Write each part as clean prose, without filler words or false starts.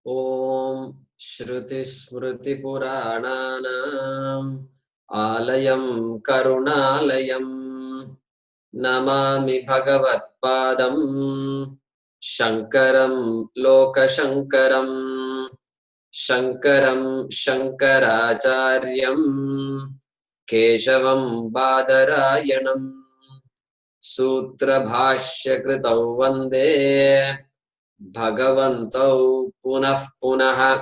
Om Shruti Smriti Purananam Alayam Karunalayam Namami Bhagavat Padam Shankaram Lokashankaram Shankaram Shankaracharyam Keshavam Badarayanam Sutra Bhashya Kritau Vande Bhagavantau Punah Punah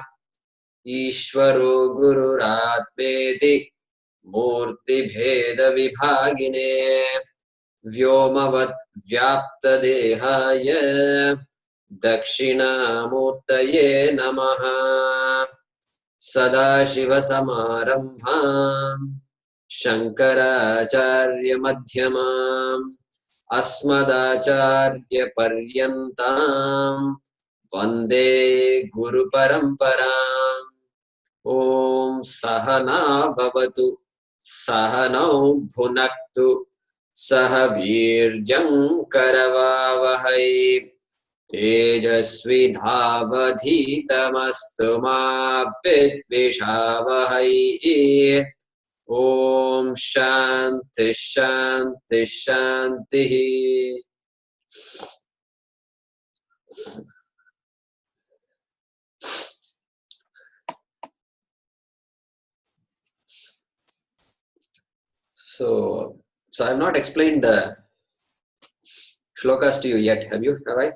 Ishvaro Gururatmeti Murti Bheda Vibhagine Vyomavat Vyapta Dehaya Dakshina Murtaye Namaha Sadashiva Samarambham Shankaracharya Madhyamam Asmadacharya Paryantam Vande Guru Paramparam Om Sahana Bhavatu Sahanau Bhunaktu Sahavirjam Karavavahai Tejasvi Dhavadhitamastu ma Vidvishavahai Om Shanti Shanti Shanti. So I have not explained the shlokas to you yet. Have you? Have I?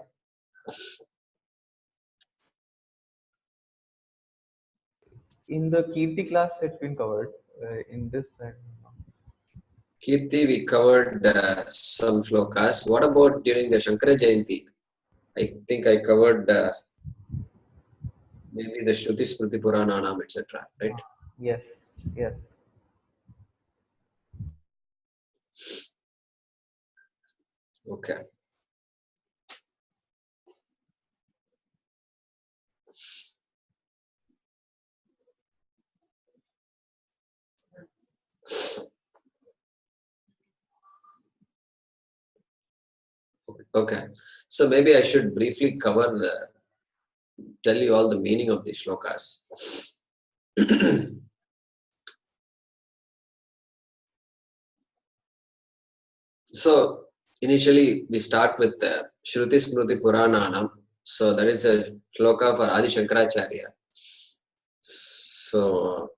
In the Kirti class, it's been covered. In this, Kirti, we covered some shlokas. What about during the Shankara Jayanti? I think I covered maybe the Shruti Smriti Purananam, etc. Right? Yes, yes. Okay. Okay. So maybe I should briefly cover, tell you all the meaning of the shlokas. So initially we start with Shruti Smriti Purananam. So that is a shloka for Adi Shankaracharya. So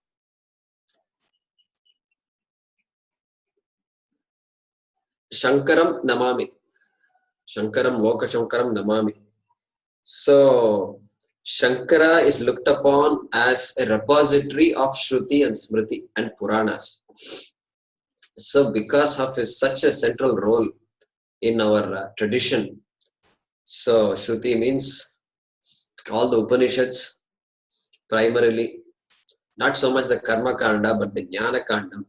Shankaram Namami. Shankaram Loka Shankaram Namami. So Shankara is looked upon as a repository of Shruti and Smriti and Puranas. So because of his such a central role in our tradition, so Shruti means all the Upanishads, primarily, not so much the Karma Kanda, but the Jnana Kanda.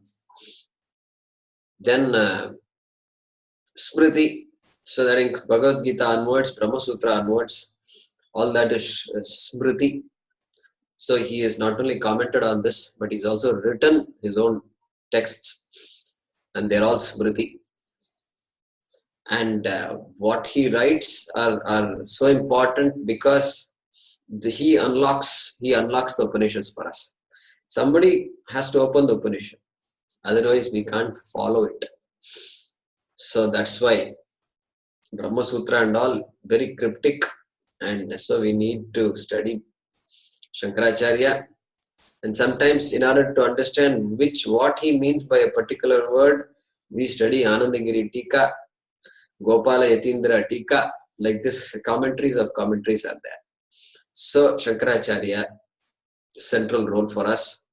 Then Smriti, so that in Bhagavad Gita onwards, Brahma Sutra onwards, all that is Smriti. So he has not only commented on this, but he's also written his own texts, and they're all Smriti. And what he writes are so important because he unlocks the Upanishads for us. Somebody has to open the Upanishad, otherwise we can't follow it. So that's why Brahma Sutra and all very cryptic, and so we need to study Shankaracharya. And sometimes in order to understand what he means by a particular word, we study Anandagiri Tika, Gopala Yatindra Tika, like this. Commentaries are there. So Shankaracharya, central role for us.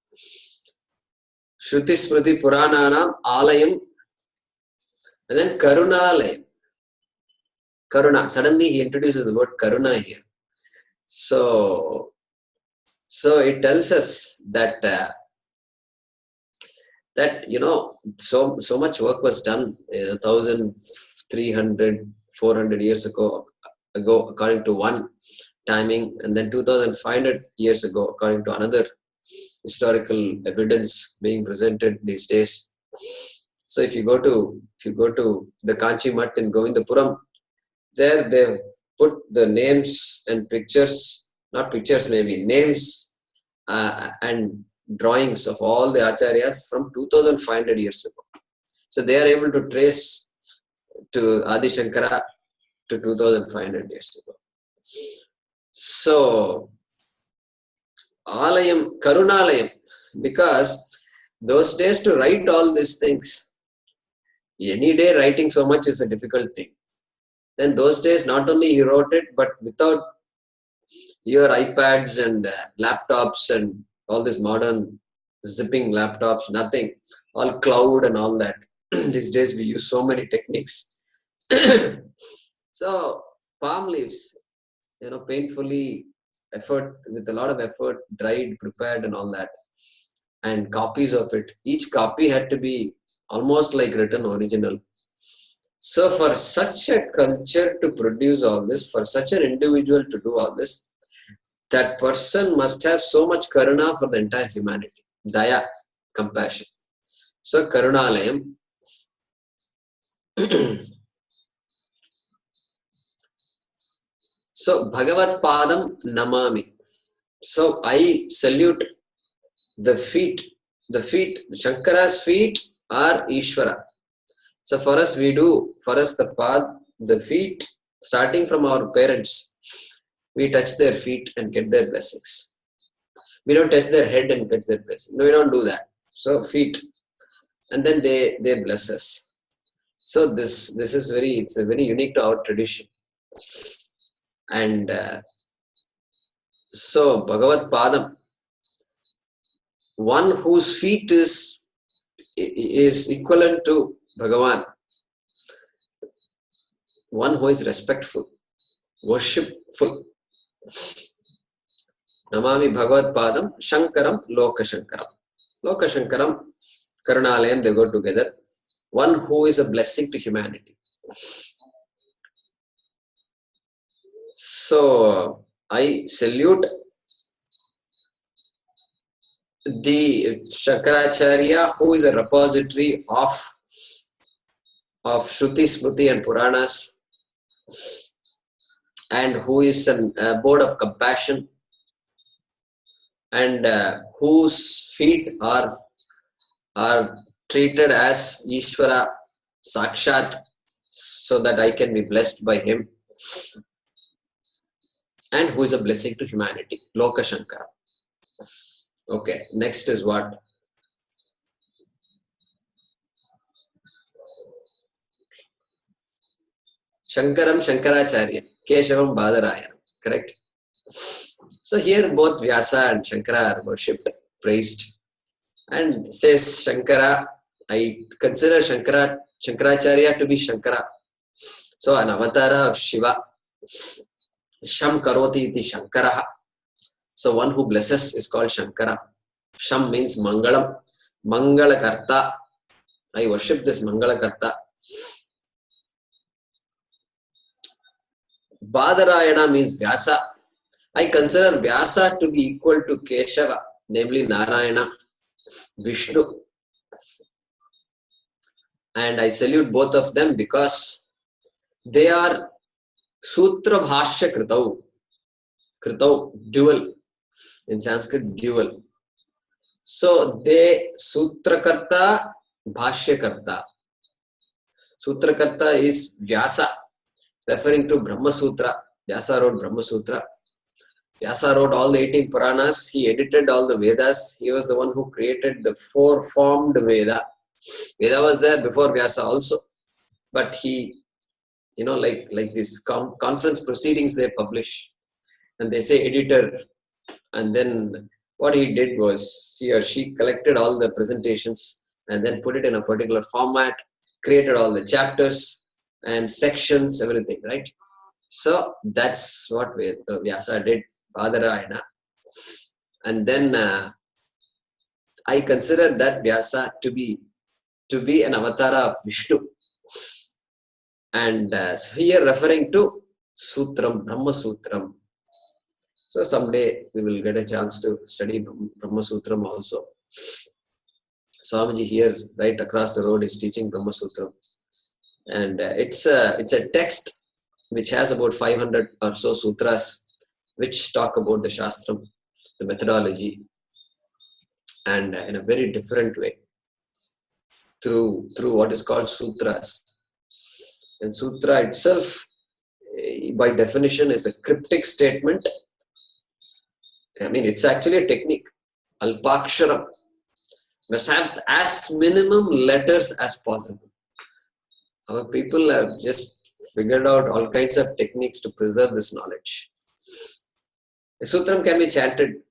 Shruti Smriti Purananam Alayam, and then Karunalayam. Karuna. Suddenly he introduces the word Karuna here. So it tells us that so much work was done 1,300, 400 years ago, according to one timing, and then 2,500 years ago, according to another historical evidence being presented these days. So if you go to the Kanchi Mutt in Govindapuram, there they've put the names and pictures, not pictures maybe, names and drawings of all the acharyas from 2500 years ago. So they are able to trace to Adi Shankara to 2500 years ago. So Alayam, Karunalayam, because those days to write all these things, any day writing so much is a difficult thing. Then those days not only he wrote it, but without your iPads and laptops and all this modern zipping laptops, nothing, all cloud and all that. These days we use so many techniques. So palm leaves, painfully with a lot of effort, dried, prepared and all that, and copies of it. Each copy had to be almost like written original. So for such a culture to produce all this, for such an individual to do all this, that person must have so much karuna for the entire humanity. Daya, compassion. So Karunalayam. So Bhagavat Padam Namami. So I salute the feet. Shankara's feet are Ishvara. So for us the path, the feet, starting from our parents, we touch their feet and get their blessings. We don't touch their head and get their blessings. No, we don't do that. So feet, and then they bless us. So this is it's a very unique to our tradition. And so Bhagavat Padam, one whose feet is equivalent to Bhagavan, one who is respectful, worshipful. Namami Bhagavat Padam, Shankaram, Loka Shankaram. Loka Shankaram, Karunalayam, they go together. One who is a blessing to humanity. So I salute the Shankaracharya, who is a repository of Shruti, Smriti and Puranas, and who is a board of compassion, and whose feet are treated as Ishvara Sakshat, so that I can be blessed by him, and who is a blessing to humanity, Loka Shankara. Okay, next is what? Shankaram Shankaracharya, Keshavam Badarayana, correct? So here both Vyasa and Shankara are worshipped, praised, and says Shankara, I consider Shankaracharya to be Shankara. So an avatar of Shiva, Sham Karoti iti Shankara. So one who blesses is called Shankara. Sham means Mangalam, Mangalakarta. I worship this Mangalakarta. Badarayana means Vyasa. I consider Vyasa to be equal to Keshava, namely Narayana, Vishnu. And I salute both of them because they are Sutra Bhashya Kritau, dual. In Sanskrit, dual. So they Sutrakarta, Bhashyakarta. Sutrakarta is Vyasa, referring to Brahma Sutra. Vyasa wrote Brahma Sutra. Vyasa wrote all the 18 Puranas. He edited all the Vedas. He was the one who created the four-formed Veda. Veda was there before Vyasa also. But he, like these conference proceedings they publish. And they say editor. And then what he did was he or she collected all the presentations and then put it in a particular format, created all the chapters and sections, everything, right? So that's what Vyasa did, Badarayana. And then I consider that Vyasa to be an avatar of Vishnu. And so here referring to Sutram, Brahma Sutram. So someday we will get a chance to study Brahma Sutram also. Swamiji here, right across the road, is teaching Brahma Sutram. And it's a text which has about 500 or so sutras, which talk about the Shastram, the methodology, and in a very different way through what is called sutras. And sutra itself, by definition, is a cryptic statement. I mean, it's actually a technique. Alpaksharam must have as minimum letters as possible. Our people have just figured out all kinds of techniques to preserve this knowledge. A sutram can be chanted,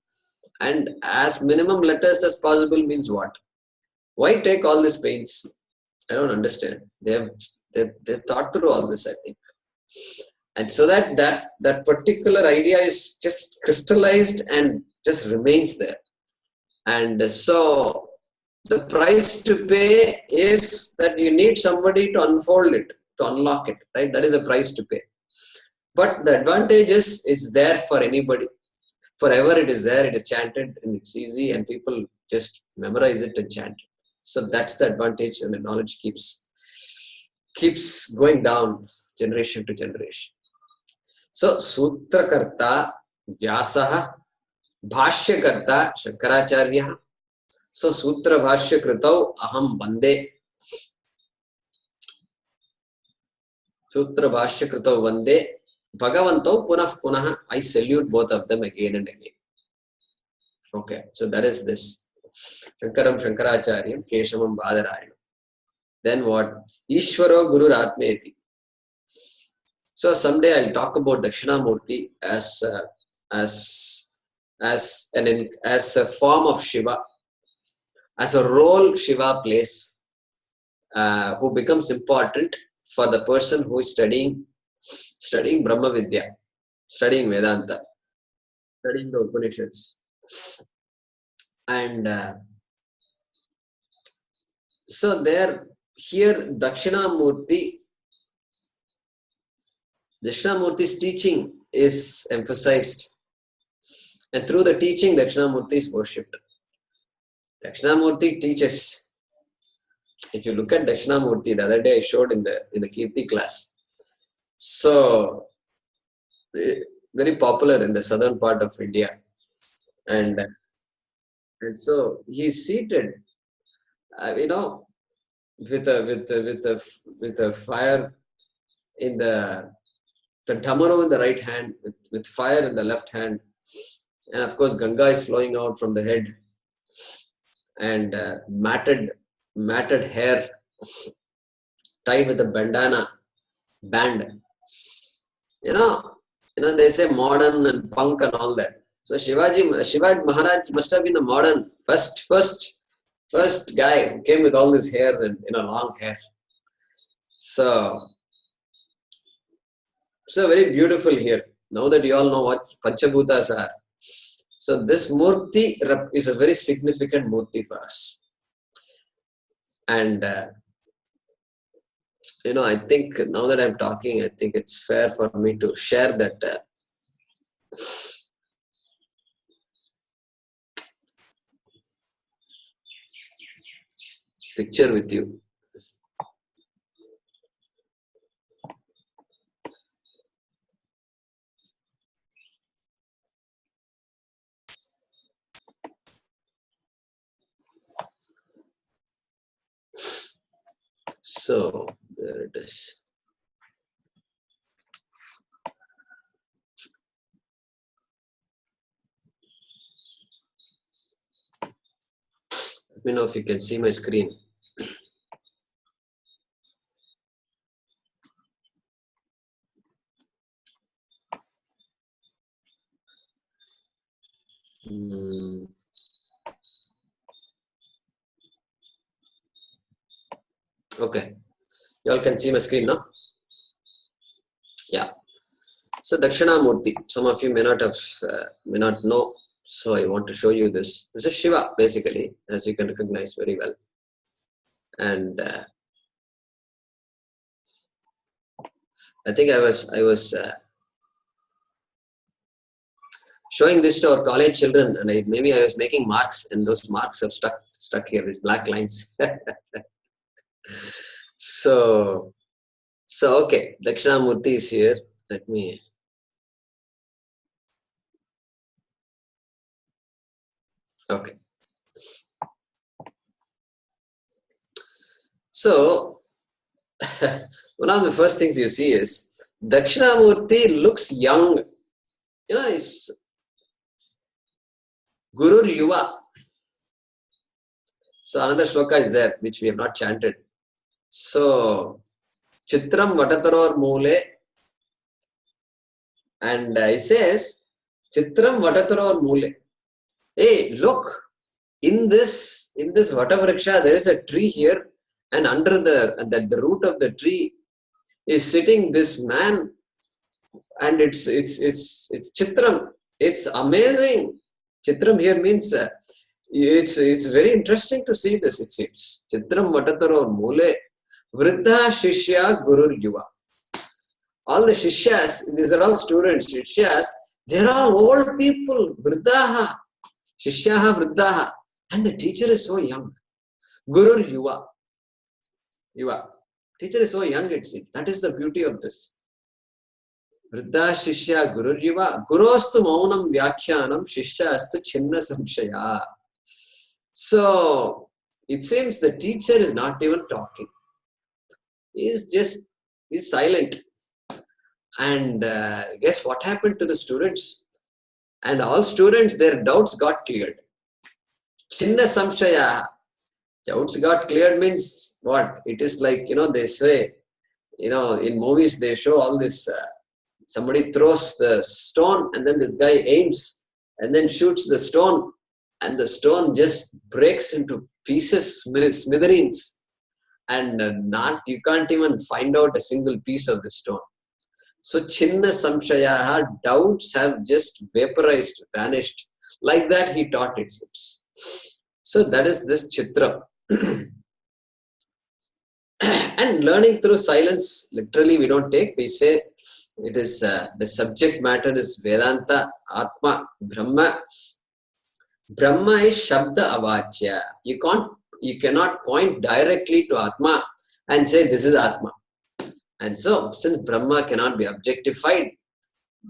and as minimum letters as possible means what? Why take all these pains? I don't understand. They've thought through all this, I think. And so that particular idea is just crystallized and just remains there. And so the price to pay is that you need somebody to unfold it, to unlock it, right? That is a price to pay. But the advantage is it's there for anybody. Forever it is there, it is chanted, and it's easy, and people just memorize it and chant it. So that's the advantage, and the knowledge keeps going down generation to generation. So Sutrakarta Vyasaha, Bhashyakarta Shankaracharya. So Sutra Bhashya Kritau Aham Vande. Sutra Bhashya Kritau Vande. Bhagavanto Punah, I salute both of them again and again. Okay, so that is this. Shankaram Shankaracharyam Keshavam Badarayana. Then what? Ishvaro Guru Atmeti. So someday I'll talk about Dakshinamurti as a form of Shiva, as a role Shiva plays, who becomes important for the person who is studying Brahma Vidya, studying Vedanta, studying the Upanishads. And so here Dakshinamurti's teaching is emphasized, and through the teaching Dakshinamurti is worshipped. Dakshinamurti teaches. If you look at Dakshinamurti, the other day I showed in the Kirti class. So very popular in the southern part of India, and so he's seated, with a fire in the Dhamaro in the right hand, with fire in the left hand, and of course Ganga is flowing out from the head, and matted hair tied with a bandana band. They say modern and punk and all that. So Shivaji Maharaj must have been the modern first guy who came with all this hair and long hair. So very beautiful here. Now that you all know what Panchabhutas are, so this Murti is a very significant Murti for us. And I think now that I'm talking, I think it's fair for me to share that picture with you. So there it is. Let me know if you can see my screen. Okay, you all can see my screen now. Yeah. So Dakshinamurti, some of you may not know. So I want to show you this. This is Shiva, basically, as you can recognize very well. And I think I was showing this to our college children, and maybe I was making marks, and those marks have stuck here, these black lines. So okay, Dakshinamurti is here, Let me. Okay. So, one of the first things you see is Dakshinamurti looks young. You know, it's Gurur Yuva. So, another shloka is there which we have not chanted. So, Chitram Vatataror Mule, and it says, Chitram Vatataror Mule. Hey, look, in this Vatavriksha, there is a tree here, and under the root of the tree is sitting this man, and it's Chitram. It's amazing. Chitram here means it's very interesting to see this. It seems Chitram Vatataror Mule, Vriddha Shishya Gurur Yuva. All the Shishyas, these are all students, Shishyas, they're all old people, Vriddhaha, Shishyaha Vriddhaha, and the teacher is so young. Gurur Yuva. Yuva. Teacher is so young, it seems. That is the beauty of this. Vriddha Shishya Gurur Yuva. Gurostu Maunam Vyakhyanam Shishyastu Chinna Samshaya. So, it seems the teacher is not even talking. He's silent. And guess what happened to the students? And all students, their doubts got cleared. Chinna samshaya. Doubts got cleared means what? It is like, they say, in movies they show all this, somebody throws the stone and then this guy aims and then shoots the stone and the stone just breaks into pieces, smithereens, and you can't even find out a single piece of the stone. So, Chinna Samshayaha, doubts have just vaporized, vanished. Like that, he taught, it seems. So, that is this Chitra. And learning through silence, literally, we don't take. We say it is the subject matter is Vedanta, Atma, Brahma. Brahma is Shabda Avachya. You cannot point directly to Atma and say this is Atma. And so, since Brahma cannot be objectified,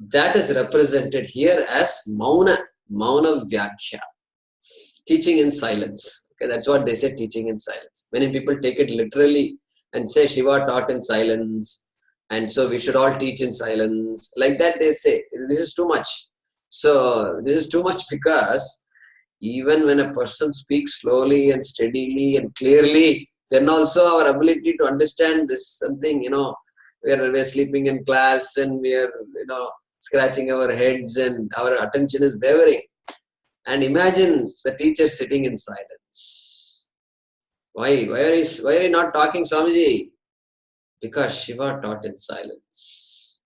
that is represented here as Mauna Vyakhya, teaching in silence. Okay, that's what they say, teaching in silence. Many people take it literally and say Shiva taught in silence, and so we should all teach in silence. Like that they say, this is too much. So, this is too much because even when a person speaks slowly and steadily and clearly, then also our ability to understand this something, we're sleeping in class and we're, scratching our heads and our attention is wavering. And imagine the teacher sitting in silence. Why are you not talking, Swamiji? Because Shiva taught in silence.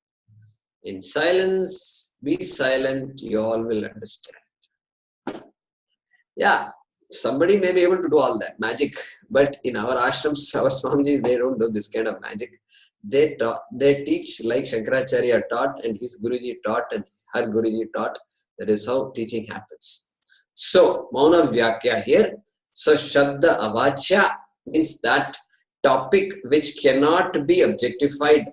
In silence, be silent, you all will understand. Yeah, somebody may be able to do all that magic, but in our ashrams, our Swamijis, they don't do this kind of magic. They teach like Shankaracharya taught and his Guruji taught and her Guruji taught. That is how teaching happens. So, Mauna Vyakhya here. So, Shabda Avachya means that topic which cannot be objectified.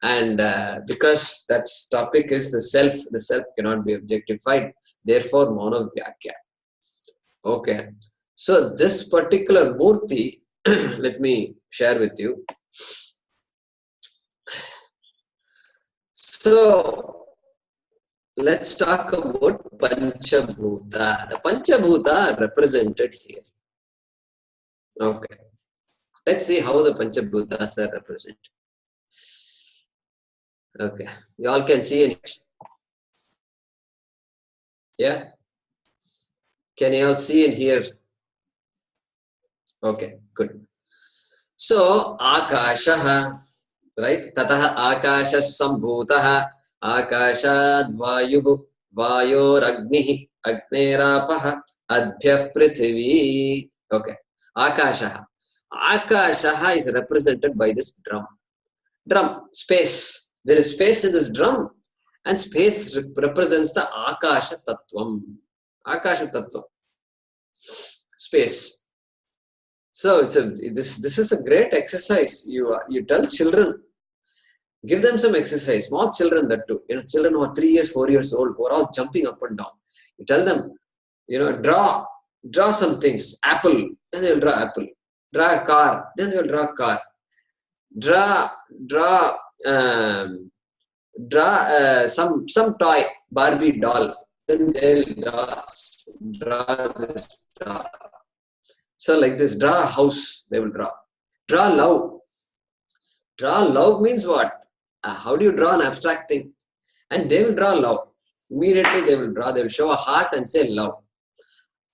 And because that topic is the self cannot be objectified. Therefore, Mauna Vyakhya. Okay. So, this particular Murti, let me share with you. So, let's talk about Panchabhuta. The Panchabhuta are represented here. Okay. Let's see how the Panchabhutas are represented. Okay. You all can see it. Yeah? Can you all see and hear? Okay, good. So, Akashaha, right? Tataha Akashas Sambhutaha, Akashad Vayuhu, Vayoragnihi, Agnerapaha, Adbhyaf Prithvi. Okay. Akashaha. Akashaha is represented by this drum. Drum, space. There is space in this drum, and space represents the Akasha Tattvam. Akasha Tattvam. Space. So this is a great exercise. You tell children Give them some exercise. Small children that too. Children who are 3 years, 4 years old, who are all jumping up and down. You tell them, draw some things. Apple, then they will draw apple. Draw a car, then they will draw a car. Draw um, some toy, Barbie doll. Then they'll draw this. So like this, draw a house. They will draw. Draw love. Draw love means what? How do you draw an abstract thing? And they will draw love. Immediately they will draw. They will show a heart and say love.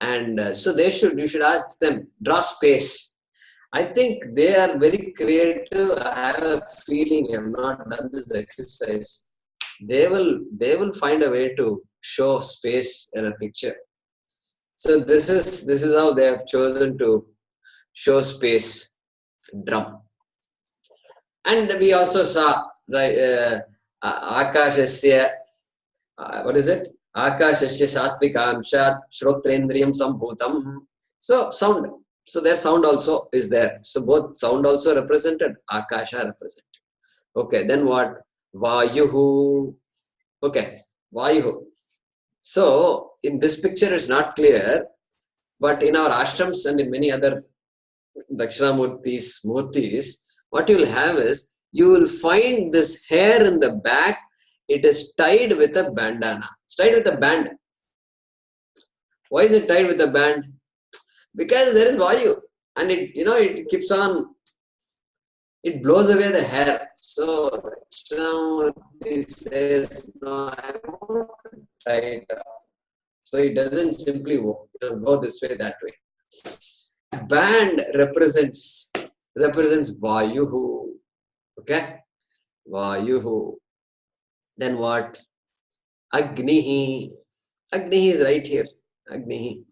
And so you should ask them, draw space. I think they are very creative. I have a feeling, I have not done this exercise. They will find a way to show space in a picture. So this is how they have chosen to show space. Drum. And we also saw Akashasya, what is it? Akashasya Satvikamshat Shrotrendriyam Sambhutam. So sound. So their sound also is there. So both sound also represented, Akasha represented. Okay, then what? Vayuhu. Okay, Vayuhu. So in this picture it's not clear, but in our ashrams and in many other Dakshinamurtis, what you will have is, you will find this hair in the back, it is tied with a bandana. It's tied with a band. Why is it tied with a band? Because there is Vayu, and it keeps on, it blows away the hair. So Dakshinamurti says, no, I want to tie it up. So it doesn't simply go this way, that way. Band represents Vayuhu. Okay? Vayuhu. Then what? Agnihi. Agnihi is right here. Agnihi.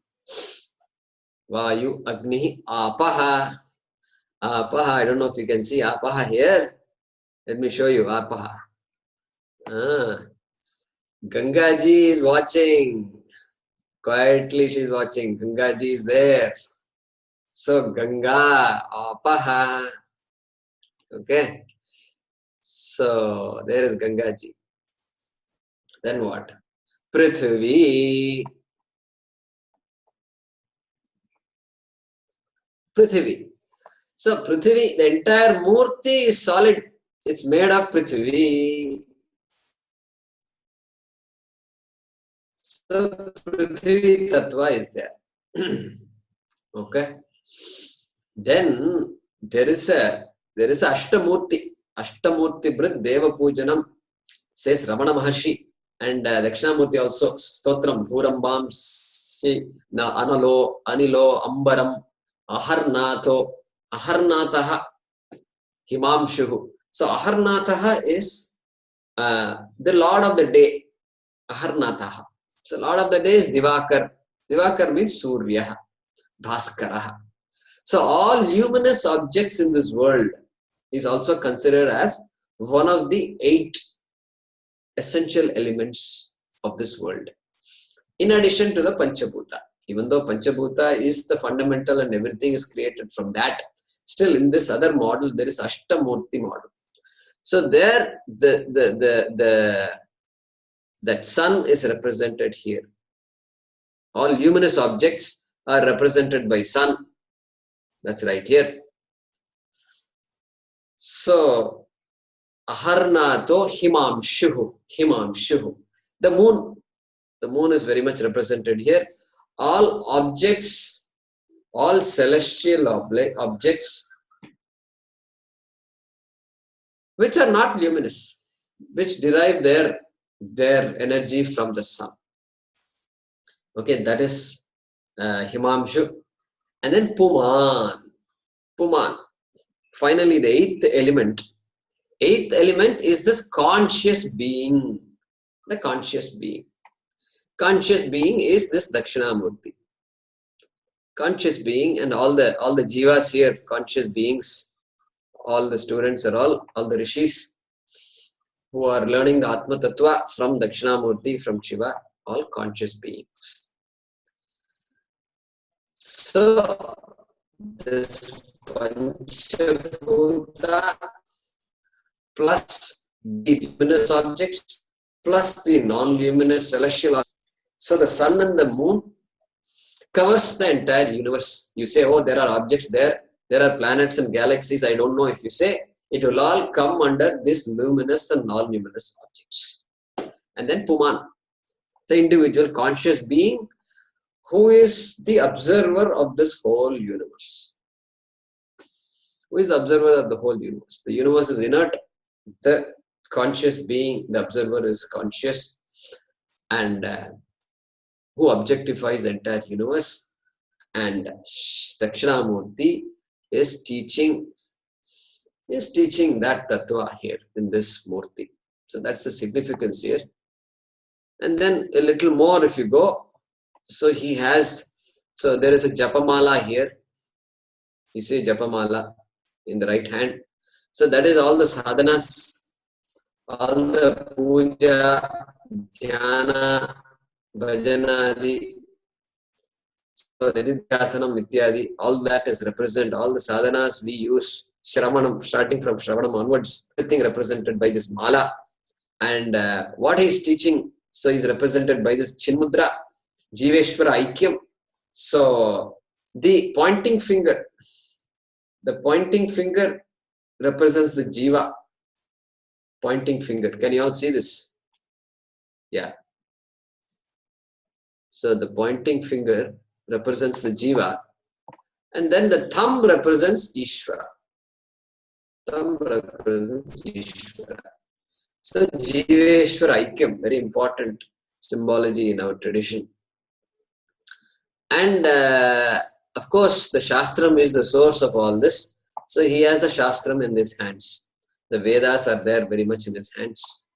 Vayu, Agnihi, Apaha. Apaha, I don't know if you can see Apaha here. Let me show you Apaha. Gangaji is watching. Quietly she's watching. Gangaji is there. So Ganga, Apaha. Okay. So there is Gangaji. Then what? Prithvi. Prithvi. So Prithvi, the entire Murti is solid. It's made of Prithvi. So Prithvi Tattva is there. Okay. Then there is a Ashtamurti. Ashtamurti Brit Deva Pujanam, says Ramana Maharshi. And Dakshinamurti also, Stotram, Bhurambam, Analo, Anilo, Ambaram, Aharnatho, Aharnataha, Himamshuhu. So Aharnataha is the Lord of the day, Aharnataha. So Lord of the day is Divakar. Divakar means Surya, Bhaskaraha. So all luminous objects in this world is also considered as one of the 8 essential elements of this world. In addition to the Panchabhuta. Even though Panchabhuta is the fundamental and everything is created from that, still in this other model there is Ashtamurti model. So there that sun is represented here. All luminous objects are represented by sun. That's right here. So Aharnato Himamshuhu. Himamshuhu. The moon is very much represented here. All objects, all celestial objects which are not luminous, which derive their energy from the sun. Okay, that is Himamshu. And then Puman. Puman. Finally, the 8th element. 8th element is this conscious being. The conscious being. Conscious being is this Dakshinamurti. Conscious being, and all the jivas here, conscious beings, all the students are all the rishis who are learning the Atma Tattva from Dakshinamurti, from Shiva, all conscious beings. So this Panchabhuta plus the luminous objects plus the non-luminous celestial objects. So the sun and the moon covers the entire universe. You say, oh, there are objects there, there are planets and galaxies. I don't know if you say, it will all come under this luminous and non-luminous objects. And then Puman, the individual conscious being who is the observer of this whole universe. Who is the observer of the whole universe? The universe is inert. The conscious being, the observer, is conscious, and who objectifies the entire universe. And Dakshinamurti is teaching that tattva here in this murti. So that's the significance here. And then a little more if you go. So he has, so there is a japamala here. You see japamala in the right hand. So that is all the sadhanas, all the puja, dhyana, bhajanadi, so nididhyasanam, ityadi, all that is represented, all the sadhanas we use, shravanam, starting from shravanam onwards, everything represented by this mala. And what he is teaching, so is represented by this Chinmudra, Jiveshwara Aikyam. So the pointing finger represents the Jiva. Pointing finger. Can you all see this? Yeah. So the pointing finger represents the Jiva. And then the thumb represents Ishvara. Thumb represents Ishvara. So Jiveshwara Aikyam, very important symbology in our tradition. And of course, the Shastram is the source of all this. So he has the Shastram in his hands. The Vedas are there very much in his hands.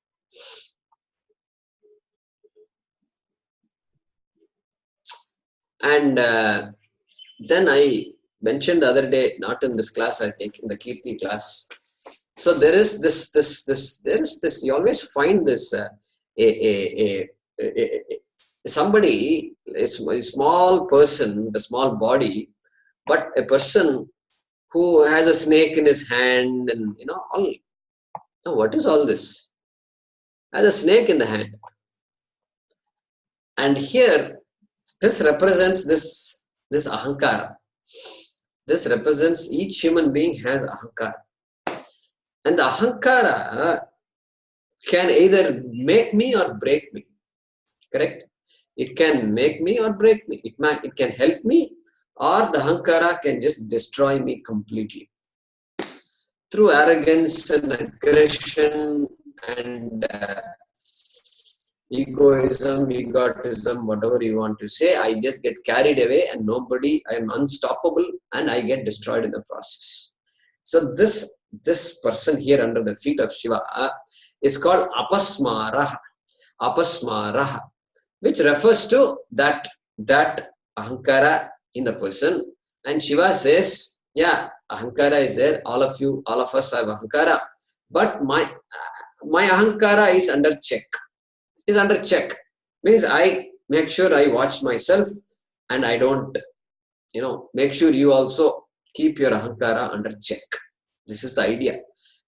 And then I mentioned the other day, not in this class, I think, in the Kirti class. So there is this, you always find this, somebody, a small person, the small body, but a person who has a snake in his hand, and what is all this? Has a snake in the hand. And here, this represents this ahankara. This represents each human being has ahankara. And the ahankara can either make me or break me. Correct? It can make me or break me. It can help me, or the ahankara can just destroy me completely. Through arrogance and aggression and egotism, whatever you want to say, I just get carried away and I am unstoppable and I get destroyed in the process. So this person here under the feet of Shiva is called apasmaraha. Apasmaraha, which refers to that ahankara in the person. And Shiva says, yeah, ahankara is there. All of us have ahankara, but my ahankara is under check. Is under check. Means I make sure I watch myself, and I don't, make sure you also keep your ahankara under check. This is the idea.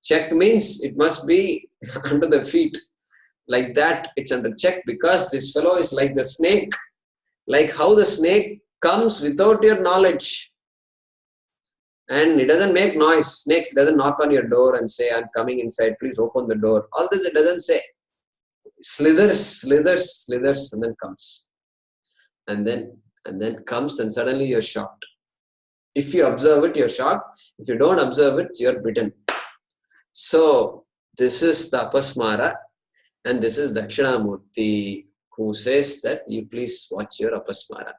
Check means it must be under the feet. Like that, it's under check, because this fellow is like the snake. Like how the snake comes without your knowledge. And it doesn't make noise. Snakes doesn't knock on your door and say, I'm coming inside, please open the door. All this it doesn't say. Slithers, and then comes. And then comes, and suddenly you're shocked. If you observe it, you're shocked. If you don't observe it, you're bitten. So this is the apasmara, and this is Dakshinamurti, who says that you please watch your apasmara.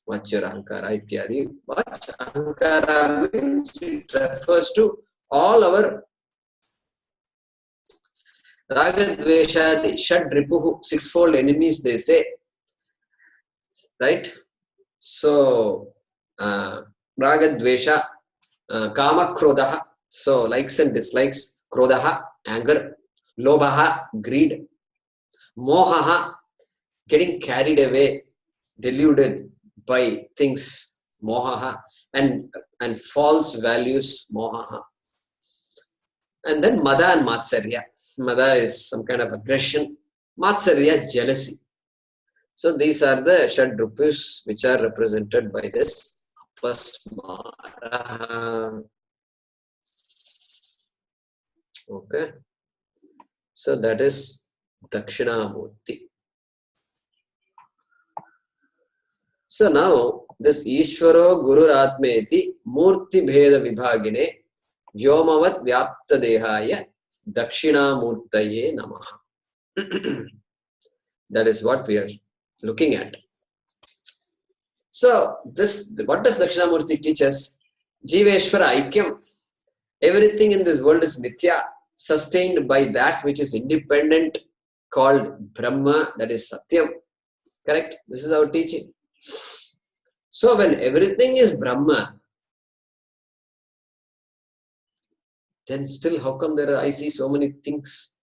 Watch your ahankara, ityadi. Watch ahankara means it refers to all our Raga, Dvesha, Shad, Ripuhu, sixfold enemies, they say. Right? So, Raga, Dvesha, Kama, Krodaha. So, likes and dislikes. Krodaha, anger. Lobhaha, greed. Mohaha, getting carried away, deluded by things. Mohaha. And false values. Mohaha. And then Mada and Matsarya. Mada is some kind of aggression. Matsarya, jealousy. So these are the Shad Rupus which are represented by this Apasmara. Okay. So that is Dakshinamurti. So now this Ishvaro Guru Atmeti Murti Bheda Vibhagine Vyomavat Vyapta Dehaya Dakshinamurtaye Namaha. That is what we are looking at. So this, what does Dakshinamurti teach us? Jiveshwara Aikyam. Everything in this world is mithya, sustained by that which is independent, called Brahma, that is Satyam. Correct? This is our teaching. So when everything is Brahma, then still how come I see so many things?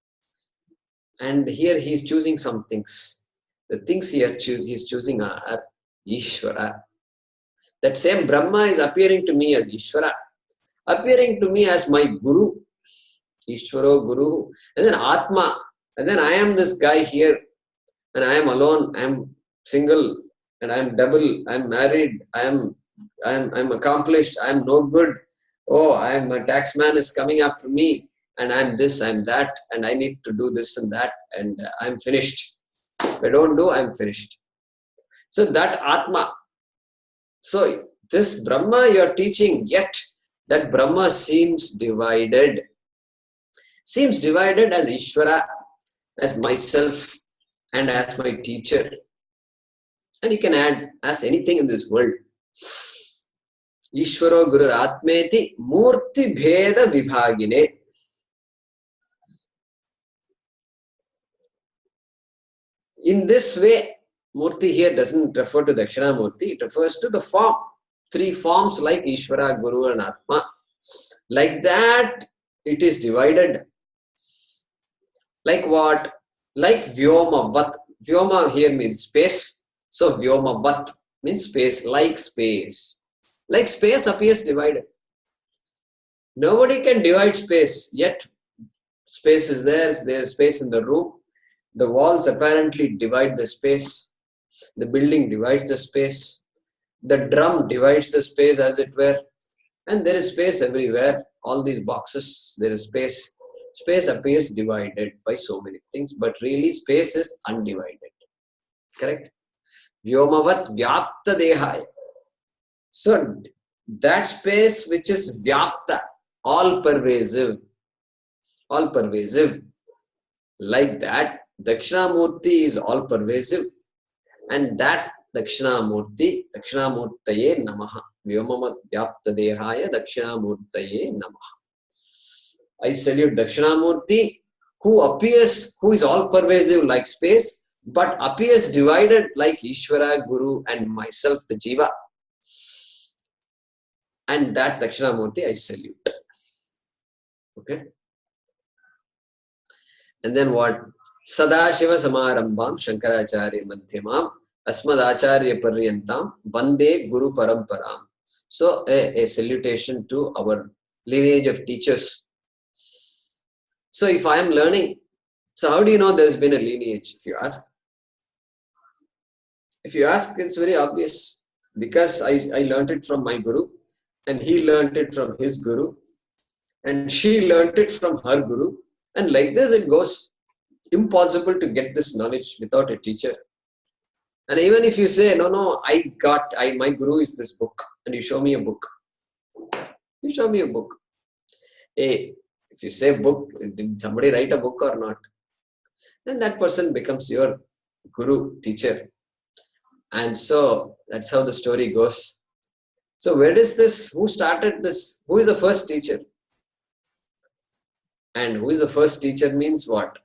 And here he is choosing some things. The things he is choosing are Ishvara. That same Brahma is appearing to me as Ishvara, appearing to me as my Guru, Ishvaro Guru, and then Atma, and then I am this guy here, and I am alone, I am single, and I am double, I am married, I am accomplished, I am no good. Oh, I am a tax man is coming after me, and I am this, I am that, and I need to do this and that, and I am finished. If I don't do, I am finished. So that Atma. So this Brahma you are teaching, yet that Brahma seems divided. Seems divided as Ishvara, as myself, and as my teacher. And you can add as anything in this world. Ishvaro Guru Atmeti Murti Bheda Vibhagine. In this way, Murti here doesn't refer to Dakshinamurti, it refers to the form. Three forms like Ishvara, Guru, and Atma. Like that, it is divided. Like what? Like Vyoma-vat. Vyoma here means space. So Vyoma-vat means space, like space. Like space appears divided. Nobody can divide space, yet space is there. There is space in the room. The walls apparently divide the space. The building divides the space. The drum divides the space, as it were. And there is space everywhere. All these boxes, there is space. Space appears divided by so many things, but really space is undivided. Correct? Vyomavat Vyapta Dehaya. So that space which is Vyapta, all pervasive, like that, Dakshinamurti is all pervasive, and that Dakshinamurtaye Namaha. Vyomavat Vyapta Dehaya Dakshinamurtaye Namaha. I salute Dakshinamurti, who is all pervasive like space, but appears divided like Ishvara, Guru, and myself, the Jiva. And that Dakshinamurti I salute. Okay. And then what? Sadashiva Samarambham Shankaracharya Madhyamam Asmadacharya Paryantam Vande Guru Paramparam. So a salutation to our lineage of teachers. So if I am learning, so how do you know there has been a lineage? If you ask, it's very obvious, because I learned it from my Guru, and he learned it from his Guru, and she learned it from her Guru, and like this it goes. Impossible to get this knowledge without a teacher. And even if you say, no, my Guru is this book, and you show me a book. Hey, if you say book, did somebody write a book or not? Then that person becomes your Guru, teacher. And so that's how the story goes. So where is this? Who started this? Who is the first teacher? And who is the first teacher means what?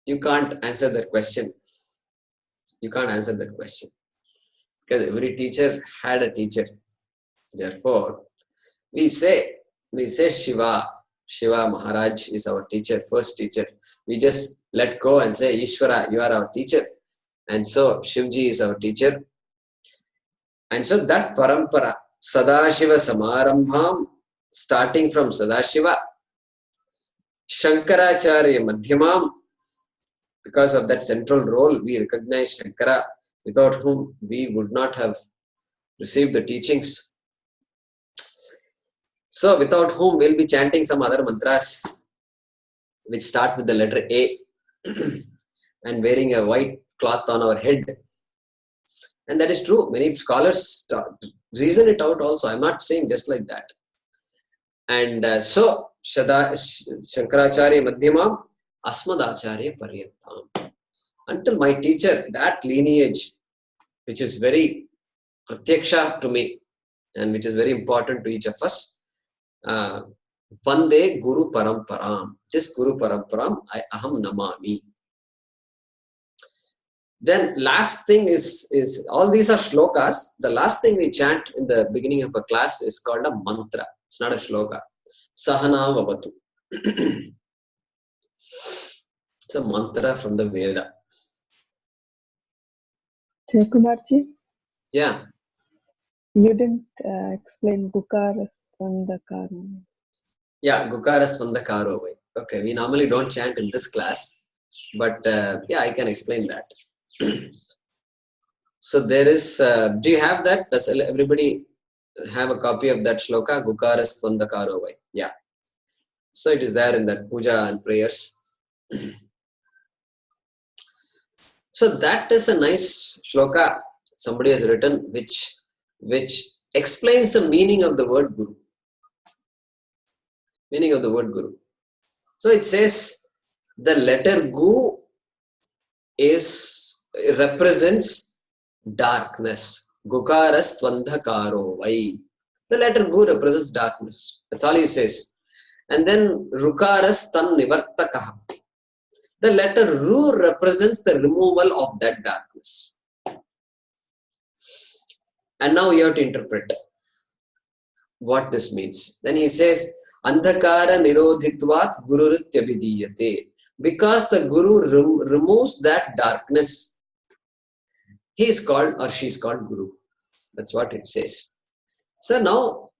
You can't answer that question. Because every teacher had a teacher. Therefore, we say Shiva Maharaj is our teacher, first teacher. We just let go and say, Ishvara, you are our teacher. And so Shivji is our teacher. And so that parampara, Sadashiva Samarambham starting from Sadashiva, Shankaracharya Madhyamam, because of that central role, we recognize Shankara, without whom we would not have received the teachings. So, without whom we'll be chanting some other mantras which start with the letter A and wearing a white cloth on our head. And that is true. Many scholars reason it out also. I'm not saying just like that. And so, Shankaracharya Madhyamam, Asmadacharya Paryantam. Until my teacher, that lineage, which is very pratyaksha to me and which is very important to each of us, Vande Guru Paramparam. This Guru Paramparam, Aham Namami. Then last thing is all these are shlokas. The last thing we chant in the beginning of a class is called a mantra. It's not a shloka. Sahana Vavatu. It's a mantra from the Veda. Jaykumarji? Yeah. You didn't explain Gukarastvandakaro. Yeah, Gukarastvandakaro. Okay, we normally don't chant in this class, but yeah, I can explain that. So there is, do you have that? Does everybody have a copy of that shloka? Gukarastvandakaro. Yeah. So it is there in that puja and prayers. So that is a nice shloka somebody has written which explains the meaning of the word Guru. Meaning of the word Guru. So it says the letter Gu represents darkness. Gukarastvandakaro vai. The letter Gu represents darkness. That's all he says. And then Rukarastan nivartakaha. The letter Ru represents the removal of that darkness. And now you have to interpret what this means. Then he says, Andhakara nirodhitvat gururutyabhidiyate. Because the Guru removes that darkness, he is called or she is called Guru. That's what it says. So now,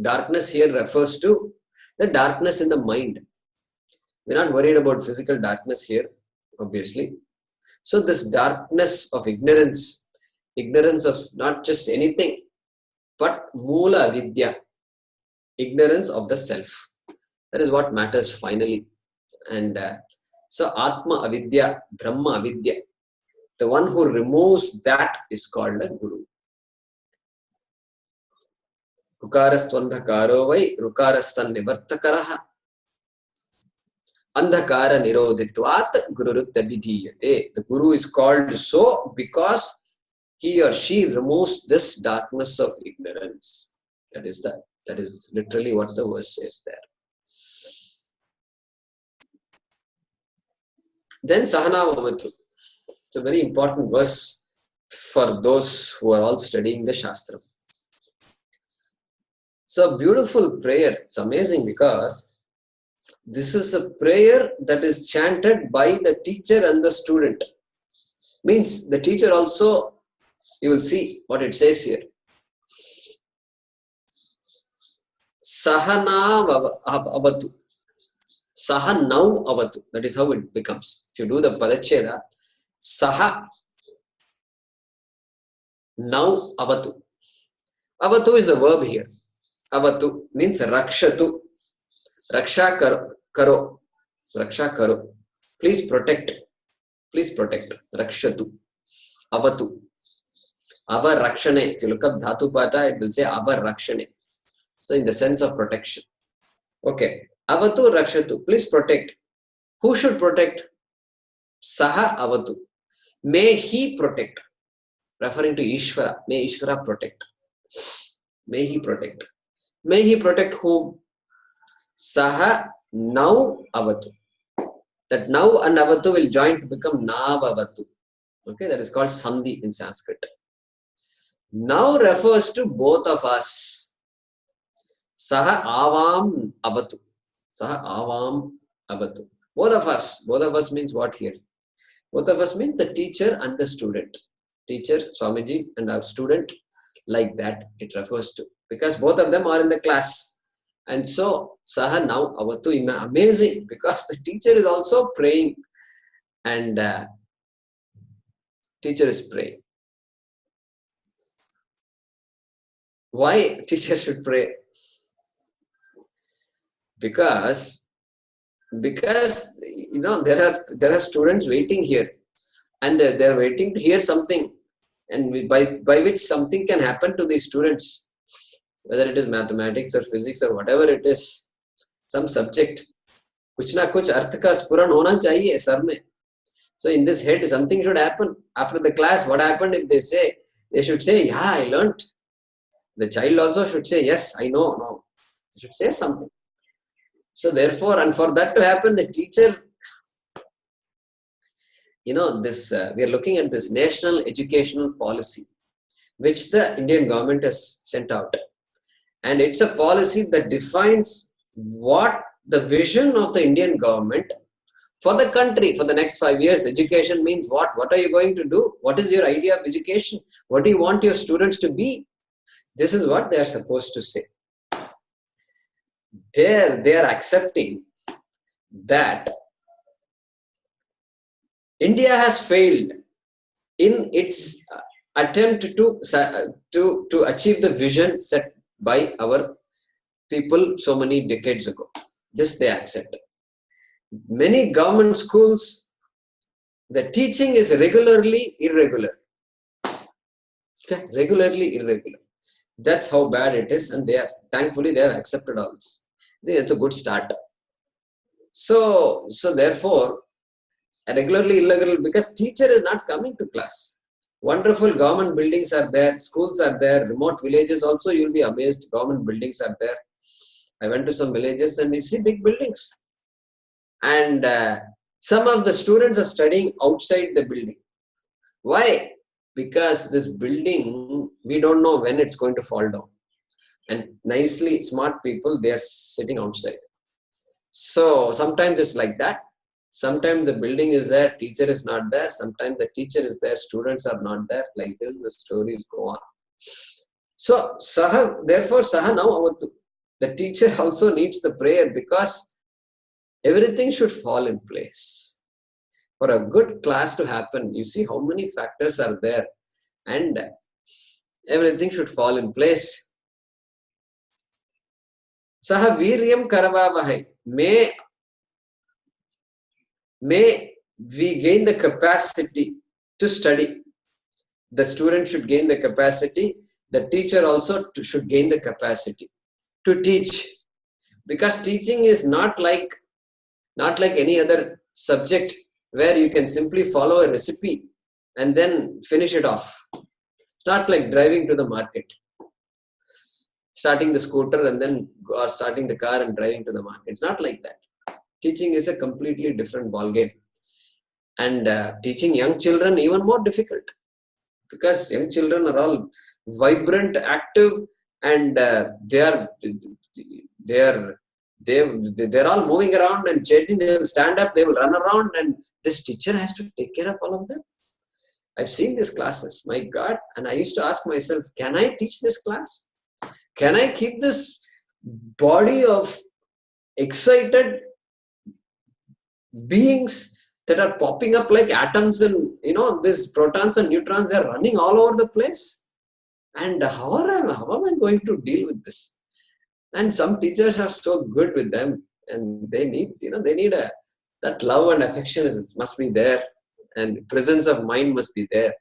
darkness here refers to the darkness in the mind. We're not worried about physical darkness here, obviously. So this darkness of ignorance of not just anything, but Mula Vidya, ignorance of the self. That is what matters finally. And so Atma Avidya, Brahma Avidya, the one who removes that is called a Guru. Ukarastvandhakaro vai Rukarastan nivartakaraha. Andhakara nirodhitvat gururutyabhidiyate. The Guru is called so because he or she removes this darkness of ignorance. That is literally what the verse says there. Then Sahana Vavatu. It's a very important verse for those who are all studying the Shastra. So beautiful prayer. It's amazing because this is a prayer that is chanted by the teacher and the student. Means the teacher also, you will see what it says here. Sahana Avatu. Saha now Avatu. That is how it becomes. If you do the Padacheda, Saha now Avatu. Avatu is the verb here. Avatu means Rakshatu. Raksha karo. Raksha karo. Please protect. Please protect. Rakshatu. Avatu. Ava Rakshane. If you look up Dhatu Pata, it will say Ava Rakshane. So in the sense of protection. Okay. Avatu Rakshatu. Please protect. Who should protect? Saha Avatu. May he protect. Referring to Ishvara. May Ishvara protect. May he protect. May he protect whom? Saha now Avatu. That now and Avatu will join to become Navavatu. Okay, that is called Sandhi in Sanskrit. Now refers to both of us. Saha Avam Avatu. Saha Avam Avatu. Both of us. Both of us means what here? Both of us means the teacher and the student. Teacher, Swamiji, and our student, like that it refers to. Because both of them are in the class. And so, Saha now avatu amazing, because the teacher is also praying, and teacher is praying. Why teacher should pray? Because there are students waiting here, and they're waiting to hear something, and by which something can happen to these students, whether it is mathematics or physics or whatever it is, some subject, कुछ ना कुछ अर्थ का स्फुरण होना चाहिए sir में. So in this head, something should happen after the class. What happened? If they should say, yeah, I learnt. The child also should say, yes, I know. No, they should say something. So therefore, and for that to happen, the teacher, this we are looking at this national educational policy, which the Indian government has sent out. And it's a policy that defines what the vision of the Indian government for the country for the next 5 years. Education means what? What are you going to do? What is your idea of education? What do you want your students to be? This is what they are supposed to say. They are accepting that India has failed in its attempt to achieve the vision set by our people so many decades ago. This they accept. Many government schools, the teaching is regularly irregular. Okay, regularly irregular. That's how bad it is, and thankfully they have accepted all this. I think it's a good start. So therefore, regularly irregular, because teacher is not coming to class. Wonderful government buildings are there, schools are there, remote villages also, you'll be amazed, government buildings are there. I went to some villages and you see big buildings. And some of the students are studying outside the building. Why? Because this building, we don't know when it's going to fall down. And nicely smart people, they are sitting outside. So sometimes it's like that. Sometimes the building is there, teacher is not there. Sometimes the teacher is there, students are not there. Like this, the stories go on. So therefore Saha now, the teacher also needs the prayer, because everything should fall in place. For a good class to happen, you see how many factors are there, and everything should fall in place. Saha viryam karavavahai. May we gain the capacity to study. The student should gain the capacity. The teacher also should gain the capacity to teach. Because teaching is not like any other subject where you can simply follow a recipe and then finish it off. It's not like driving to the market, starting the scooter and then or starting the car and driving to the market. It's not like that. Teaching is a completely different ballgame. And teaching young children even more difficult, because young children are all vibrant, active, and they're all moving around and chatting. They will stand up, they will run around, and this teacher has to take care of all of them. I've seen these classes, my God, and I used to ask myself, can I teach this class? Can I keep this body of excited beings that are popping up like atoms, and these protons and neutrons, they are running all over the place? And how am I going to deal with this? And some teachers are so good with them, and they need that love and affection must be there, and presence of mind must be there.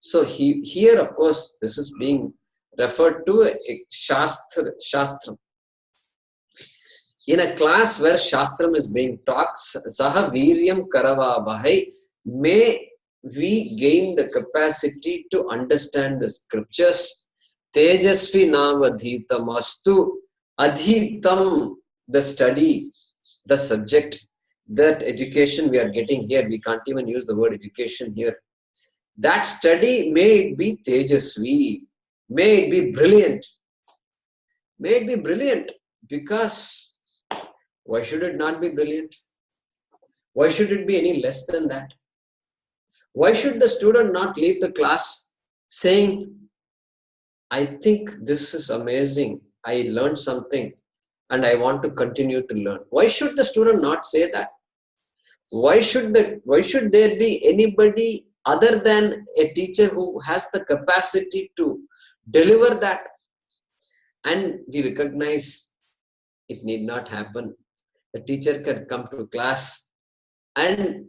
So here, of course, this is being referred to a shastram. In a class where shastram is being taught, saha viryam karavavahai, may we gain the capacity to understand the scriptures. Tejasvi navadhitam astu. Adhitam, the study, the subject, that education we are getting here. We can't even use the word education here. That study, may it be tejasvi, may it be brilliant. May it be brilliant, because why should it not be brilliant? Why should it be any less than that? Why should the student not leave the class saying, I think this is amazing. I learned something and I want to continue to learn. Why should the student not say that? Why should there be anybody other than a teacher who has the capacity to deliver that? And we recognize it need not happen. The teacher can come to class and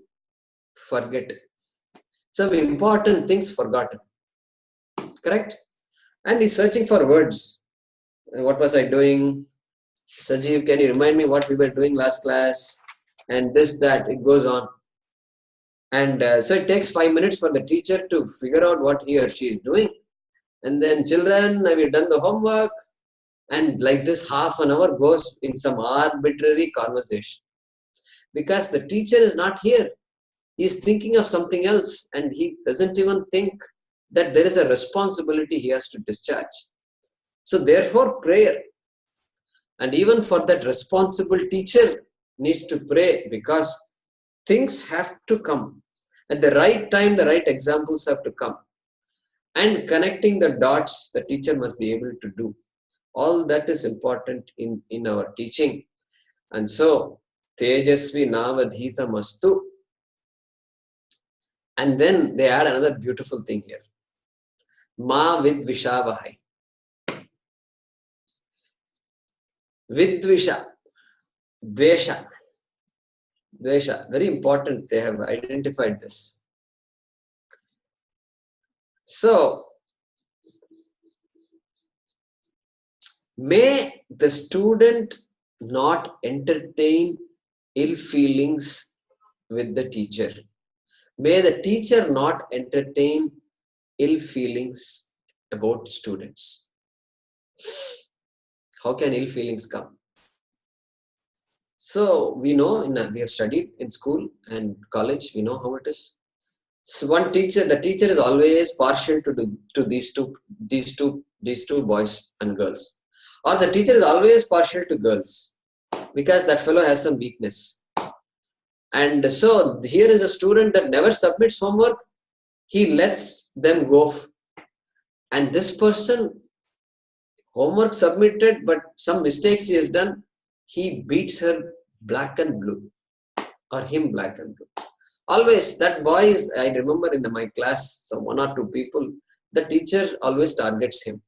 forget some important things forgotten. Correct? And he's searching for words. What was I doing? Sajeev, can you remind me what we were doing last class? And this, that, it goes on. And so it takes 5 minutes for the teacher to figure out what he or she is doing. And then children, have you done the homework? And like this, half an hour goes in some arbitrary conversation. Because the teacher is not here. He is thinking of something else, and he doesn't even think that there is a responsibility he has to discharge. So therefore, prayer. And even for that responsible teacher needs to pray, because things have to come. At the right time, the right examples have to come. And connecting the dots, the teacher must be able to do. All that is important in our teaching. And so, Tejasvi Navadhita Mastu. And then they add another beautiful thing here. Ma Vidvishavahai. Vidvisha. Dvesha. Dvesha. Very important. They have identified this. So, may the student not entertain ill feelings with the teacher. May the teacher not entertain ill feelings about students. How can ill feelings come? So we know, we have studied in school and college, we know how it is. So one teacher, the teacher is always partial to these two boys and girls. Or the teacher is always partial to girls because that fellow has some weakness. And so here is a student that never submits homework. He lets them go. And this person, homework submitted, but some mistakes he has done, he beats her black and blue, or him black and blue. Always, that boy is, I remember in my class, some 1 or 2 people, the teacher always targets him.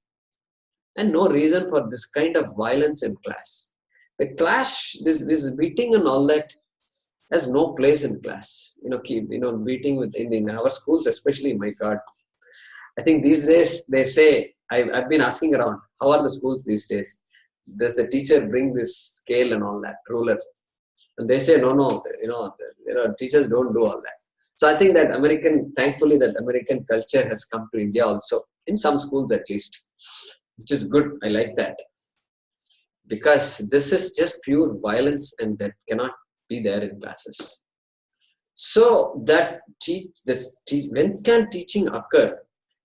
And no reason for this kind of violence in class. The clash, this beating and all that, has no place in class. Beating in our schools, especially, my God. I think these days, they say, I've been asking around, how are the schools these days? Does the teacher bring this scale and all that, ruler? And they say, no, teachers don't do all that. So I think that thankfully that American culture has come to India also, in some schools at least, which is good. I like that. Because this is just pure violence and that cannot be there in classes. So that when can teaching occur?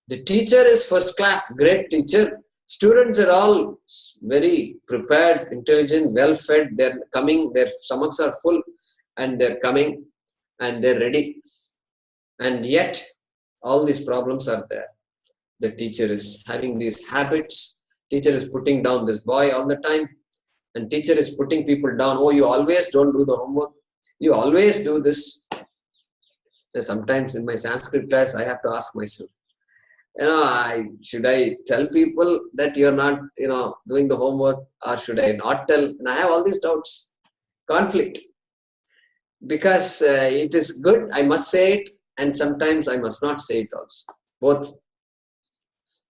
The teacher is first class, great teacher. Students are all very prepared, intelligent, well fed. They're coming, their stomachs are full and they're coming and they're ready. And yet, all these problems are there. The teacher is having these habits. Teacher is putting down this boy all the time. And teacher is putting people down. Oh, you always don't do the homework. You always do this. So sometimes in my Sanskrit class, I have to ask myself, should I tell people that you're not, doing the homework, or should I not tell? And I have all these doubts, conflict, because it is good. I must say it, and sometimes I must not say it also. Both.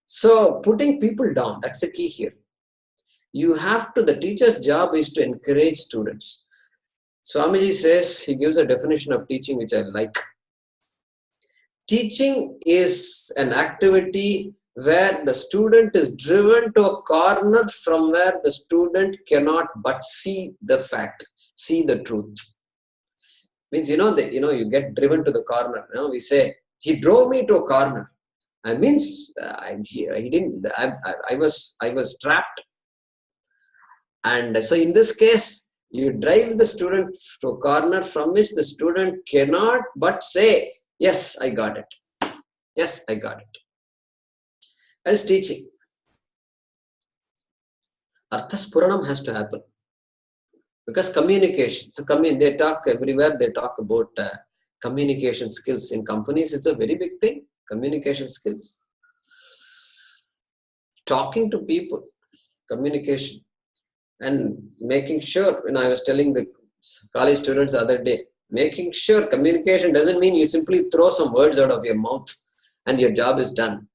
So putting people down, that's the key here. The teacher's job is to encourage students. Swamiji says, he gives a definition of teaching which I like. Teaching is an activity where the student is driven to a corner from where the student cannot but see the fact, see the truth. Means, you get driven to the corner. We say, he drove me to a corner. I means, he didn't, I was trapped. And so in this case, you drive the student to a corner from which the student cannot but say, yes, I got it. Yes, I got it. That is teaching. Arthaspuranam has to happen. Because communication, so they talk everywhere, they talk about communication skills. In companies, it's a very big thing, communication skills. Talking to people, communication, and making sure, I was telling the college students the other day, making sure communication doesn't mean you simply throw some words out of your mouth and your job is done.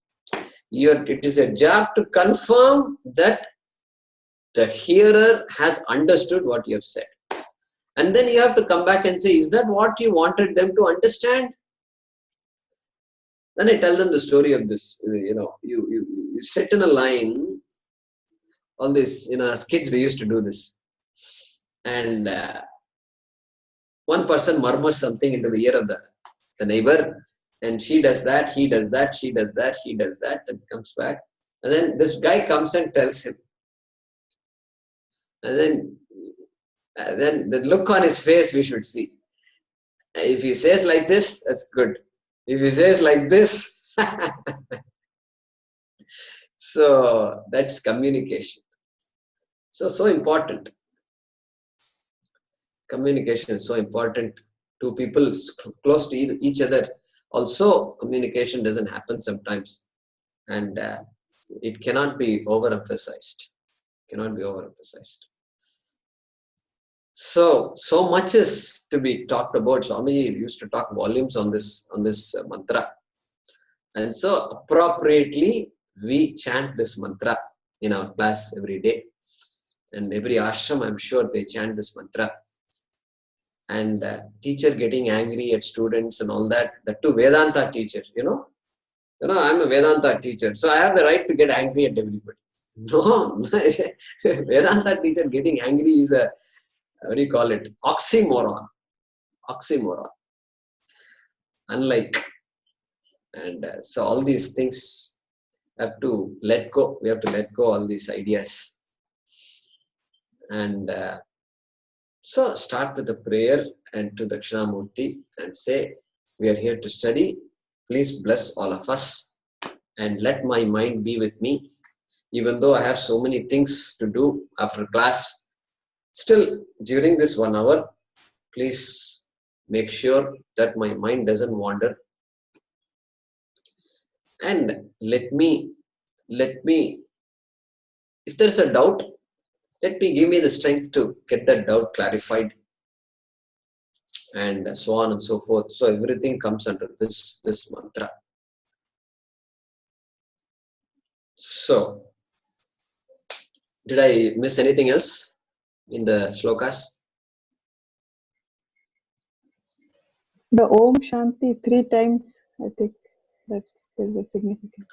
It is a job to confirm that the hearer has understood what you have said. And then you have to come back and say, is that what you wanted them to understand? Then I tell them the story of this. You sit in a line. All this, as kids, we used to do this. And one person murmurs something into the ear of the neighbor. And she does that, he does that, she does that, he does that, and comes back. And then this guy comes and tells him. And then the look on his face we should see. If he says like this, that's good. If he says like this, so that's communication. So important. Communication is so important. Two people close to each other. Also, communication doesn't happen sometimes. And it cannot be overemphasized. So much is to be talked about. Swami used to talk volumes on this mantra. And so appropriately, we chant this mantra in our class every day. And every ashram, I'm sure they chant this mantra. And teacher getting angry at students and all that. That too, Vedanta teacher, I'm a Vedanta teacher. So I have the right to get angry at everybody. No, Vedanta teacher getting angry is a, what do you call it? Oxymoron. Unlike. And so all these things have to let go. We have to let go all these ideas. And so start with a prayer and to Dakshinamurti and say, we are here to study. Please bless all of us and let my mind be with me. Even though I have so many things to do after class, still during this 1 hour, please make sure that my mind doesn't wander. And let me, if there's a doubt, give me the strength to get that doubt clarified. And so on and so forth. So everything comes under this mantra. So, did I miss anything else in the shlokas? The Om Shanti 3 times, I think that's the significance.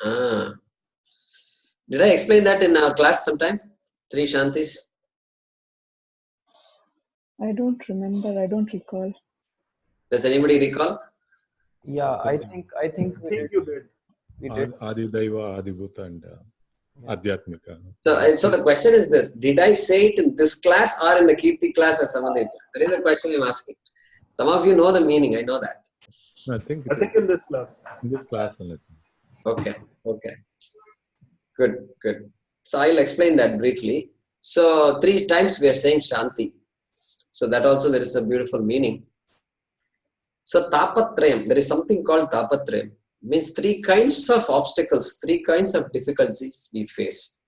Did I explain that in our class sometime? 3 Shantis? I don't remember, I don't recall. Does anybody recall? Yeah, I think you did. We did. Adidaiva, Adibhuta, and Adhyatmika. So the question is this: did I say it in this class or in the Kirti class or some other class? That is the question I'm asking. Some of you know the meaning. I know that. I think in this class. In this class only. Okay. Good. So I'll explain that briefly. So 3 times we are saying Shanti. So that also there is a beautiful meaning. So Tapatrayam, there is something called Tapatrayam. Means 3 kinds of obstacles, 3 kinds of difficulties we face.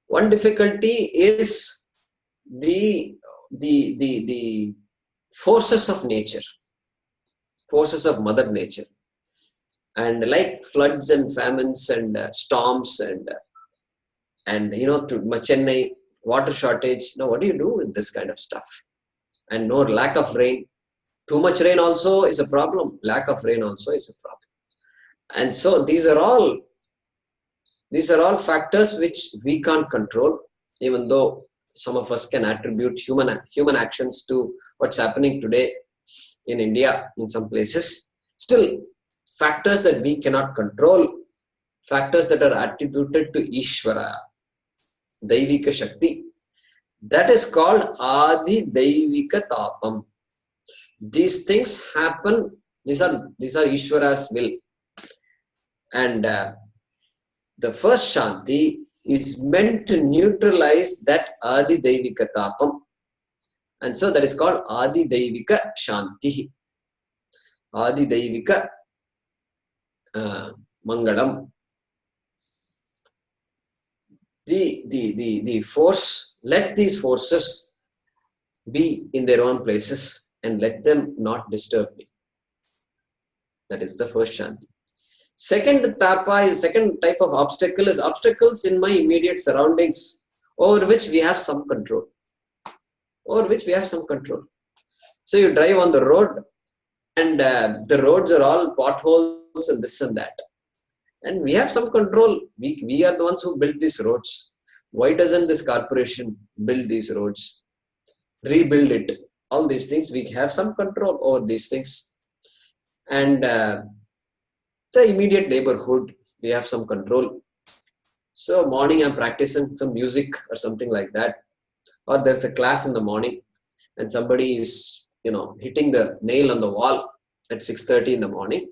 One difficulty is the forces of nature, forces of Mother Nature. And like floods and famines and storms and to Chennai, water shortage. Now, what do you do with this kind of stuff? And no lack of rain. Too much rain also is a problem. Lack of rain also is a problem. And so these are all factors which we can't control, even though some of us can attribute human actions to what's happening today in India in some places. Still, factors that we cannot control, factors that are attributed to Ishvara, Daivika Shakti. That is called Adi Daivika Tapam. These things happen, these are Ishvara's will. And the first Shanti is meant to neutralize that Adi Daivika Tapam. And so that is called Adi Daivika Shanti. Adi Daivika Mangalam. The force, let these forces be in their own places and let them not disturb me. That is the first Shanti. Second tapa is second type of obstacle is obstacles in my immediate surroundings over which we have some control. Over which we have some control. So you drive on the road and the roads are all potholes and this and that. And we have some control. We are the ones who built these roads. Why doesn't this corporation build these roads? Rebuild it. All these things, we have some control over these things. And the immediate neighborhood, we have some control. So morning I'm practicing some music or something like that. Or there's a class in the morning and somebody is, hitting the nail on the wall at 6:30 in the morning.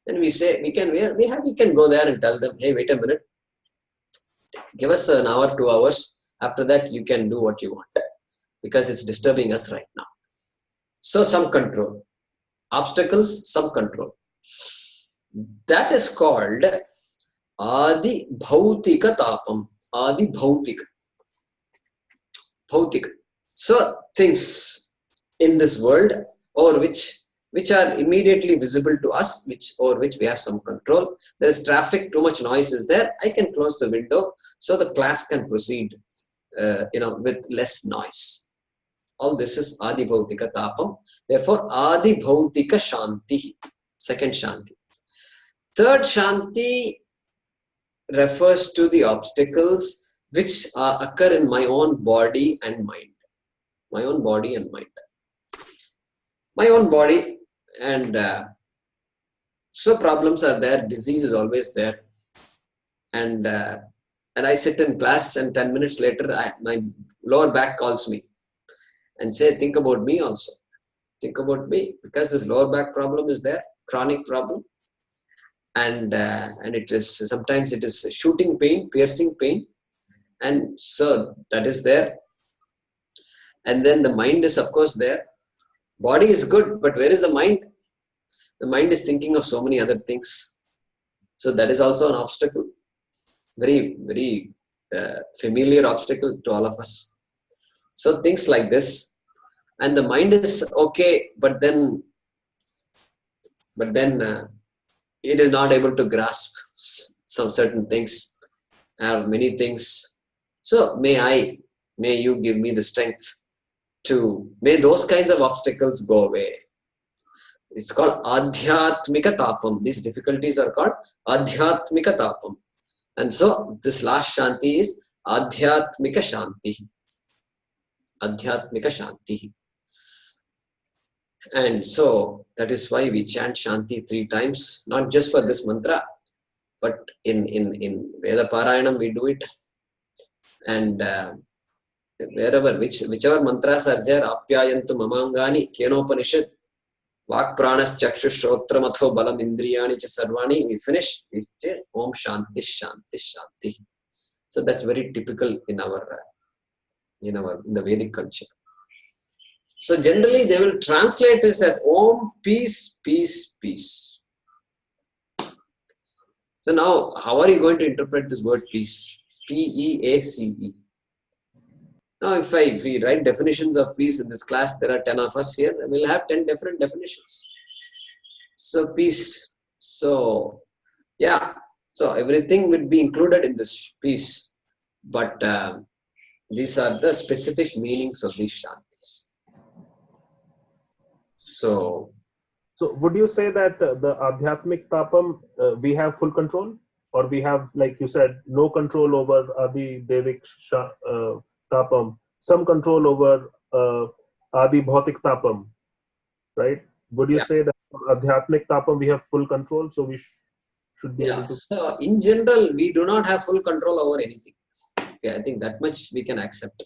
And we say, we can go there and tell them, hey, wait a minute. Give us an hour, 2 hours. After that, you can do what you want. Because it's disturbing us right now. So some control. Obstacles, some control. That is called Adi Bhautika Tapam. Adi Bhautika. Bhautika. So things in this world over which are immediately visible to us, over which we have some control. There is traffic, too much noise is there. I can close the window so the class can proceed, with less noise. All this is Adi Bhautika Tapam. Therefore, Adi Bhautika Shanti. Second Shanti. Third Shanti refers to the obstacles which occur in my own body and mind. My own body and mind. My own body and so problems are there. Disease is always there. And I sit in class and 10 minutes later, my lower back calls me and say, think about me also. Think about me, because this lower back problem is there, chronic problem. And it is, sometimes it is shooting pain, piercing pain. And so that is there. And then the mind is of course there. Body is good, but where is the mind? The mind is thinking of so many other things. So that is also an obstacle. Very, very familiar obstacle to all of us. So things like this. And the mind is okay, but then it is not able to grasp some certain things or many things. So may you give me the strength may those kinds of obstacles go away. It's called Adhyatmika Tapam. These difficulties are called Adhyatmika Tapam. And so this last Shanti is Adhyatmika Shanti. Adhyatmika Shanti. And so that is why we chant Shanti 3 times, not just for this mantra, but in Veda Parayanam we do it. And wherever, whichever mantras are there, Apyayantu Mamangani, Kenopanishad, Vak Pranas Chakshu Shrotra Matho Balam Indriyani Cha Sarvani, we finish, we say Om Shanti Shanti Shanti. So that's very typical in the Vedic culture. So generally they will translate this as Om Peace, Peace, Peace. So now how are you going to interpret this word peace? P-E-A-C-E. Now if we write definitions of peace in this class, there are 10 of us here, we'll have 10 different definitions. So peace. So yeah, so everything would be included in this peace. But these are the specific meanings of these shantis. So would you say that the Adhyatmik Tapam, we have full control? Or we have, like you said, no control over Adi Devik Tapam, some control over Adi Bhautik Tapam, right? Would you say that for Adhyatmik Tapam we have full control, so we should be able to? So in general, we do not have full control over anything. Okay, I think that much we can accept.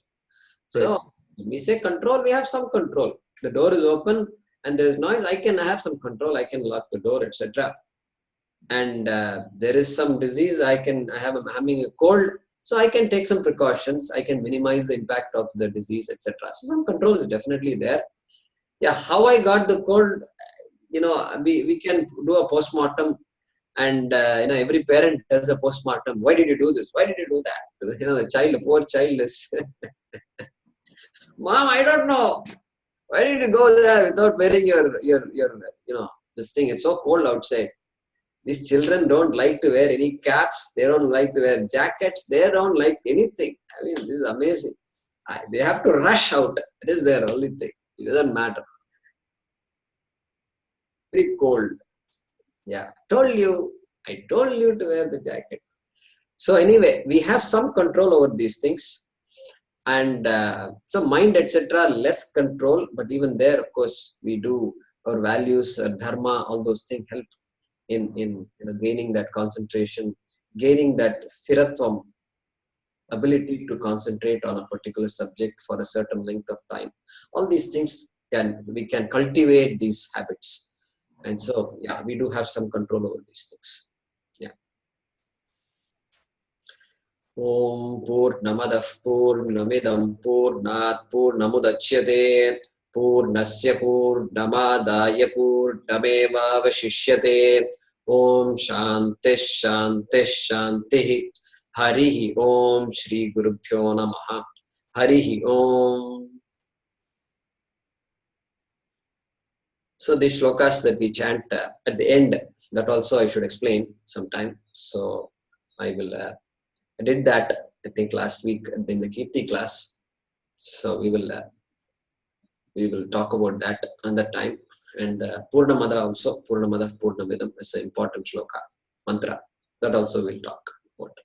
So Right. when we say control, we have some control. The door is open and there is noise, I can have some control. I can lock the door, etc. And there is some disease, I'm having a cold, So I can take some precautions. I can minimize the impact of the disease, etc. So some control is definitely there. Yeah, how I got the cold, we can do a postmortem, and every parent does a postmortem. Why did you do this? Why did you do that? The poor child is, Mom, I don't know. Why did you go there without wearing your this thing? It's so cold outside. These children don't like to wear any caps. They don't like to wear jackets. They don't like anything. I mean, this is amazing. They have to rush out. That is their only thing. It doesn't matter. Very cold. Yeah, I told you to wear the jacket. So anyway, we have some control over these things. And so mind, etc., less control. But even there, of course, we do our values, dharma, all those things help in gaining that concentration, gaining that sthiratvam, ability to concentrate on a particular subject for a certain length of time. All these things we can cultivate these habits. And so, yeah, we do have some control over these things. Yeah. Om Purnamadah Purnamidam Purnat Purnamudachyate Purnasya Purnamadaya Purnameva Vashishyate. Om Shanti Shanti Shanti. Harihi Om Shri Gurubhyo Namaha. Harihi Om. So these shlokas that we chant at the end, that also I should explain sometime. So I did that, I think, last week in the Kirti class. So we will talk about that another time. And Purnamada also, Purnamada Purnamidam is an important shloka, mantra. That also we'll talk about.